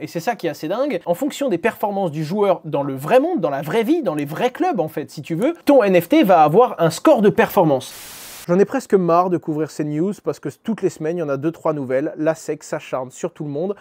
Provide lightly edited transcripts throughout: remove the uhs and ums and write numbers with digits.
Et c'est ça qui est assez dingue. En fonction des performances du joueur dans le vrai monde, dans la vraie vie, dans les vrais clubs en fait, si tu veux, ton NFT va avoir un score de performance. J'en ai presque marre de couvrir ces news parce que toutes les semaines, il y en a 2-3 nouvelles. La SEC s'acharne sur tout le monde.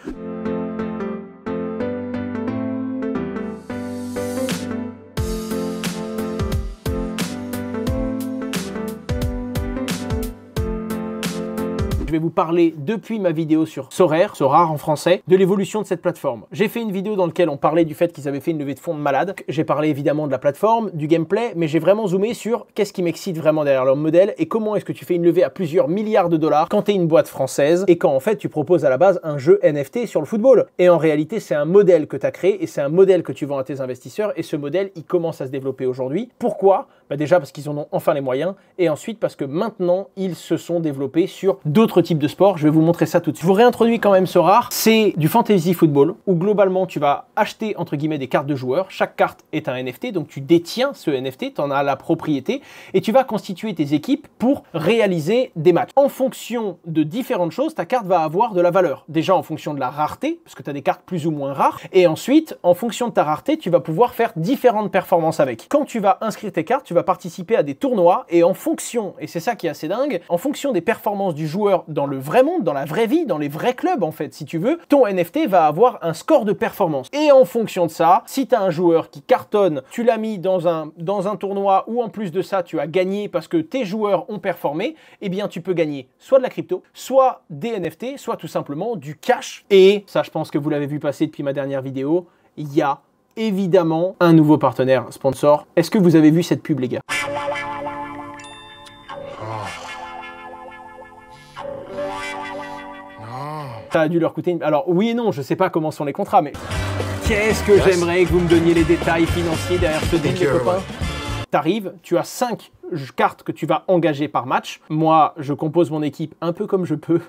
Je vais vous parler depuis ma vidéo sur Sorare en français, de l'évolution de cette plateforme. J'ai fait une vidéo dans laquelle on parlait du fait qu'ils avaient fait une levée de fonds de malade. J'ai parlé évidemment de la plateforme, du gameplay, mais j'ai vraiment zoomé sur qu'est-ce qui m'excite vraiment derrière leur modèle et comment est-ce que tu fais une levée à plusieurs milliards de dollars quand tu es une boîte française et quand en fait tu proposes à la base un jeu NFT sur le football. Et en réalité, c'est un modèle que tu as créé et c'est un modèle que tu vends à tes investisseurs et ce modèle, il commence à se développer aujourd'hui. Pourquoi ? Déjà parce qu'ils en ont enfin les moyens et ensuite parce que maintenant, ils se sont développés sur d'autres types de sports. Je vais vous montrer ça tout de suite. Je vous réintroduis quand même Sorare. C'est du fantasy football où globalement tu vas acheter entre guillemets des cartes de joueurs. Chaque carte est un NFT, donc tu détiens ce NFT, tu en as la propriété et tu vas constituer tes équipes pour réaliser des matchs. En fonction de différentes choses, ta carte va avoir de la valeur. Déjà en fonction de la rareté, parce que tu as des cartes plus ou moins rares. Et ensuite, en fonction de ta rareté, tu vas pouvoir faire différentes performances avec. Quand tu vas inscrire tes cartes, tu vas participer à des tournois et en fonction, et c'est ça qui est assez dingue, en fonction des performances du joueur dans le vrai monde, dans la vraie vie, dans les vrais clubs en fait, si tu veux, ton NFT va avoir un score de performance. Et en fonction de ça, si tu as un joueur qui cartonne, tu l'as mis dans un tournoi ou en plus de ça, tu as gagné parce que tes joueurs ont performé, eh bien tu peux gagner soit de la crypto, soit des NFT, soit tout simplement du cash. Et ça, je pense que vous l'avez vu passer depuis ma dernière vidéo, il y a évidemment un nouveau partenaire sponsor. Est-ce que vous avez vu cette pub, les gars? Ça a dû leur coûter une... Alors oui et non, je sais pas comment sont les contrats, mais qu'est-ce que j'aimerais que vous me donniez les détails financiers derrière ce deal, les copains. T'arrives, tu as 5 cartes que tu vas engager par match. Moi, je compose mon équipe un peu comme je peux.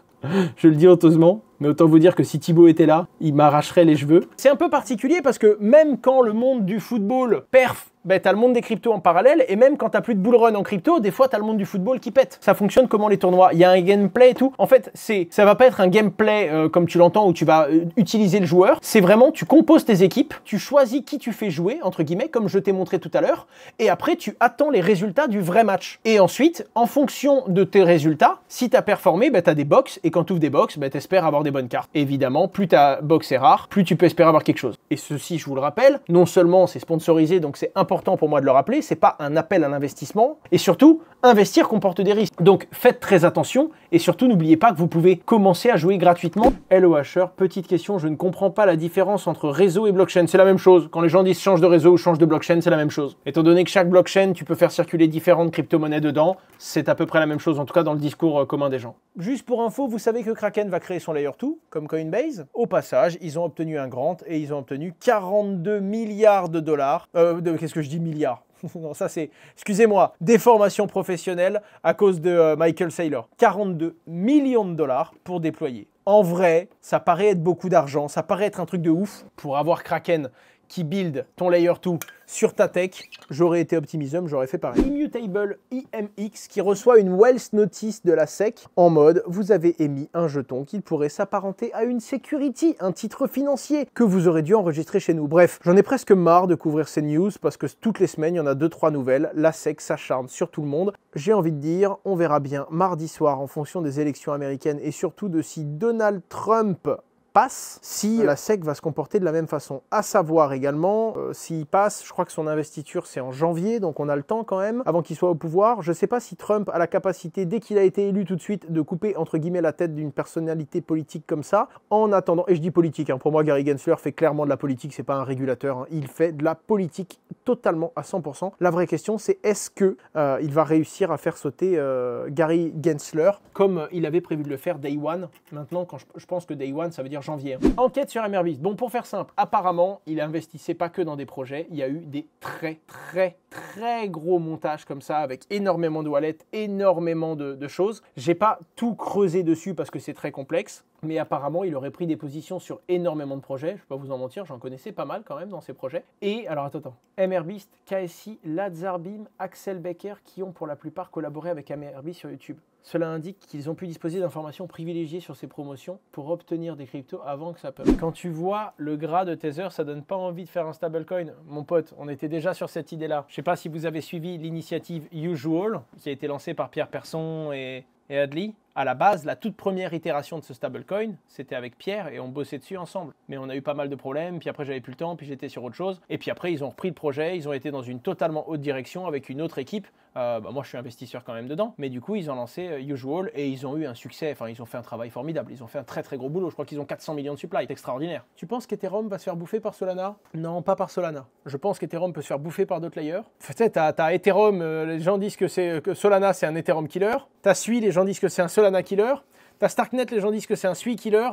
Je le dis honteusement, mais autant vous dire que si Thibaut était là, il m'arracherait les cheveux. C'est un peu particulier parce que même quand le monde du football perf, t'as le monde des cryptos en parallèle, et même quand t'as plus de bull run en crypto, des fois t'as le monde du football qui pète. Ça fonctionne comment les tournois? Il y a un gameplay et tout. En fait, ça va pas être un gameplay comme tu l'entends où tu vas utiliser le joueur. C'est vraiment, tu composes tes équipes, tu choisis qui tu fais jouer, entre guillemets, comme je t'ai montré tout à l'heure, et après tu attends les résultats du vrai match. Et ensuite, en fonction de tes résultats, si t'as performé, t'as des box, et quand tu ouvres des box, t'espères avoir des bonnes cartes. Évidemment, plus ta box est rare, plus tu peux espérer avoir quelque chose. Et ceci, je vous le rappelle, non seulement c'est sponsorisé, donc c'est important pour moi de le rappeler, c'est pas un appel à l'investissement, et surtout, investir comporte des risques. Donc faites très attention, et surtout n'oubliez pas que vous pouvez commencer à jouer gratuitement. Hello Asher, petite question, je ne comprends pas la différence entre réseau et blockchain, c'est la même chose. Quand les gens disent change de réseau ou change de blockchain, c'est la même chose. Étant donné que chaque blockchain, tu peux faire circuler différentes crypto-monnaies dedans, c'est à peu près la même chose, en tout cas dans le discours commun des gens. Juste pour info, vous savez que Kraken va créer son Layer 2, comme Coinbase. Au passage, ils ont obtenu un grant et ils ont obtenu 42 milliards de dollars. Qu'est-ce que je dis milliards? Non, ça c'est, excusez-moi, déformation professionnelle à cause de Michael Saylor. 42 millions de dollars pour déployer. En vrai, ça paraît être beaucoup d'argent, ça paraît être un truc de ouf. Pour avoir Kraken qui build ton Layer 2 sur ta tech, j'aurais été Optimism, j'aurais fait pareil. Immutable IMX qui reçoit une Wealth Notice de la SEC en mode vous avez émis un jeton qui pourrait s'apparenter à une security, un titre financier que vous aurez dû enregistrer chez nous. Bref, j'en ai presque marre de couvrir ces news parce que toutes les semaines, il y en a 2-3 nouvelles. La SEC s'acharne sur tout le monde. J'ai envie de dire, on verra bien mardi soir en fonction des élections américaines et surtout de si Donald Trump passe, si la SEC va se comporter de la même façon. À savoir également, s'il passe, je crois que son investiture c'est en janvier, donc on a le temps quand même, avant qu'il soit au pouvoir. Je ne sais pas si Trump a la capacité, dès qu'il a été élu tout de suite, de couper entre guillemets la tête d'une personnalité politique comme ça. En attendant, et je dis politique, pour moi Gary Gensler fait clairement de la politique, c'est pas un régulateur, il fait de la politique totalement à 100%. La vraie question c'est est-ce que il va réussir à faire sauter Gary Gensler comme il avait prévu de le faire Day One. Maintenant, quand je pense que Day One, ça veut dire janvier. Enquête sur MRBeast. Bon, pour faire simple, apparemment, il investissait pas que dans des projets. Il y a eu des très gros montages comme ça, avec énormément de wallets, énormément de choses. J'ai pas tout creusé dessus parce que c'est très complexe. Mais apparemment, il aurait pris des positions sur énormément de projets. Je ne vais pas vous en mentir, j'en connaissais pas mal quand même dans ces projets. Et alors, attends. MRBeast, KSI, Lazarbim, Axel Becker, qui ont pour la plupart collaboré avec MRBeast sur YouTube. Cela indique qu'ils ont pu disposer d'informations privilégiées sur ces promotions pour obtenir des cryptos avant que ça pump. Quand tu vois le gras de Tether, ça donne pas envie de faire un stablecoin. Mon pote, on était déjà sur cette idée-là. Je sais pas si vous avez suivi l'initiative Usual, qui a été lancée par Pierre Persson et Adley. À la base, la toute première itération de ce stablecoin, c'était avec Pierre et on bossait dessus ensemble. Mais on a eu pas mal de problèmes, puis après j'avais plus le temps, puis j'étais sur autre chose. Et puis après, ils ont repris le projet, ils ont été dans une totalement autre direction avec une autre équipe. Moi, je suis investisseur quand même dedans. Mais du coup, ils ont lancé Usual et ils ont eu un succès. Enfin, ils ont fait un travail formidable. Ils ont fait un très très gros boulot. Je crois qu'ils ont 400 millions de supply. C'est extraordinaire. Tu penses qu'Ethereum va se faire bouffer par Solana? Non, pas par Solana. Je pense qu'Ethereum peut se faire bouffer par d'autres layers. Peut-être, t'as Ethereum, les gens disent que Solana, c'est un Ethereum killer. T'as Sui, les gens disent que c'est un Solana killer. T'as Starknet, les gens disent que c'est un Sui killer.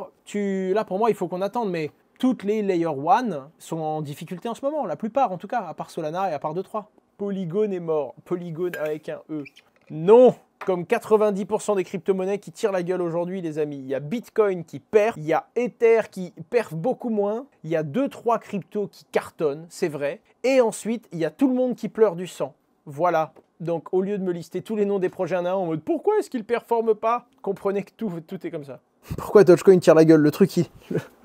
Là, pour moi, il faut qu'on attende, mais toutes les Layer 1 sont en difficulté en ce moment, la plupart en tout cas, à part Solana et à part 2-3. Polygon est mort. Polygon avec un E. Non, comme 90% des crypto-monnaies qui tirent la gueule aujourd'hui, les amis. Il y a Bitcoin qui perd, il y a Ether qui perd beaucoup moins, il y a 2-3 cryptos qui cartonnent, c'est vrai. Et ensuite, il y a tout le monde qui pleure du sang. Voilà. Donc, au lieu de me lister tous les noms des projets en mode « Pourquoi est-ce qu'ils ne performent pas ?» Comprenez que tout est comme ça. Pourquoi Dogecoin tire la gueule? Le truc,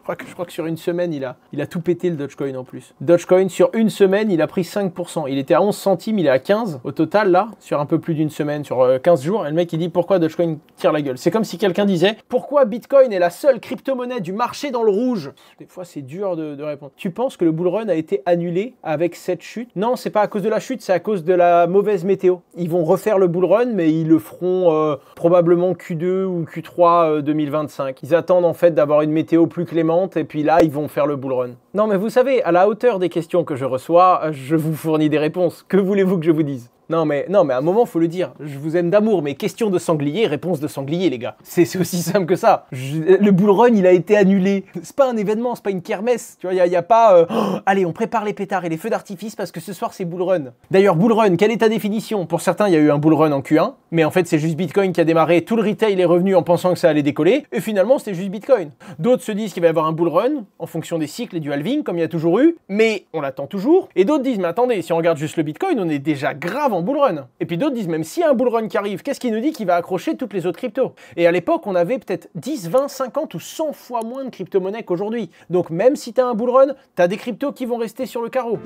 je crois que sur une semaine, il a tout pété le Dogecoin en plus. Dogecoin, sur une semaine, il a pris 5%. Il était à 11 centimes, il est à 15 au total, là, sur un peu plus d'une semaine, sur 15 jours. Et le mec, il dit pourquoi Dogecoin tire la gueule. C'est comme si quelqu'un disait pourquoi Bitcoin est la seule crypto-monnaie du marché dans le rouge. Des fois, c'est dur de répondre. Tu penses que le bull run a été annulé avec cette chute? Non, c'est pas à cause de la chute, c'est à cause de la mauvaise météo. Ils vont refaire le bull run, mais ils le feront probablement Q2 ou Q3 2025. Ils attendent en fait d'avoir une météo plus clémente. Et puis là, ils vont faire le bull run. Non, mais vous savez, à la hauteur des questions que je reçois, je vous fournis des réponses. Que voulez-vous que je vous dise? Non mais à un moment, faut le dire. Je vous aime d'amour, mais question de sanglier, réponse de sanglier, les gars. C'est aussi simple que ça. Le bull run, il a été annulé. C'est pas un événement, c'est pas une kermesse. Tu vois, il y a pas... allez, on prépare les pétards et les feux d'artifice parce que ce soir, c'est bull run. D'ailleurs, bull run, quelle est ta définition? Pour certains, il y a eu un bull run en Q1, mais en fait, c'est juste Bitcoin qui a démarré. Tout le retail est revenu en pensant que ça allait décoller, et finalement, c'était juste Bitcoin. D'autres se disent qu'il va y avoir un bull run en fonction des cycles et du halving, comme il y a toujours eu, mais on l'attend toujours. Et d'autres disent, mais attendez, si on regarde juste le Bitcoin, on est déjà grave en bull run. Et puis d'autres disent, même s'il y a un bull run qui arrive, qu'est-ce qui nous dit qu'il va accrocher toutes les autres cryptos? Et à l'époque, on avait peut-être 10, 20, 50 ou 100 fois moins de crypto-monnaies qu'aujourd'hui. Donc même si tu as un bull run, tu as des cryptos qui vont rester sur le carreau.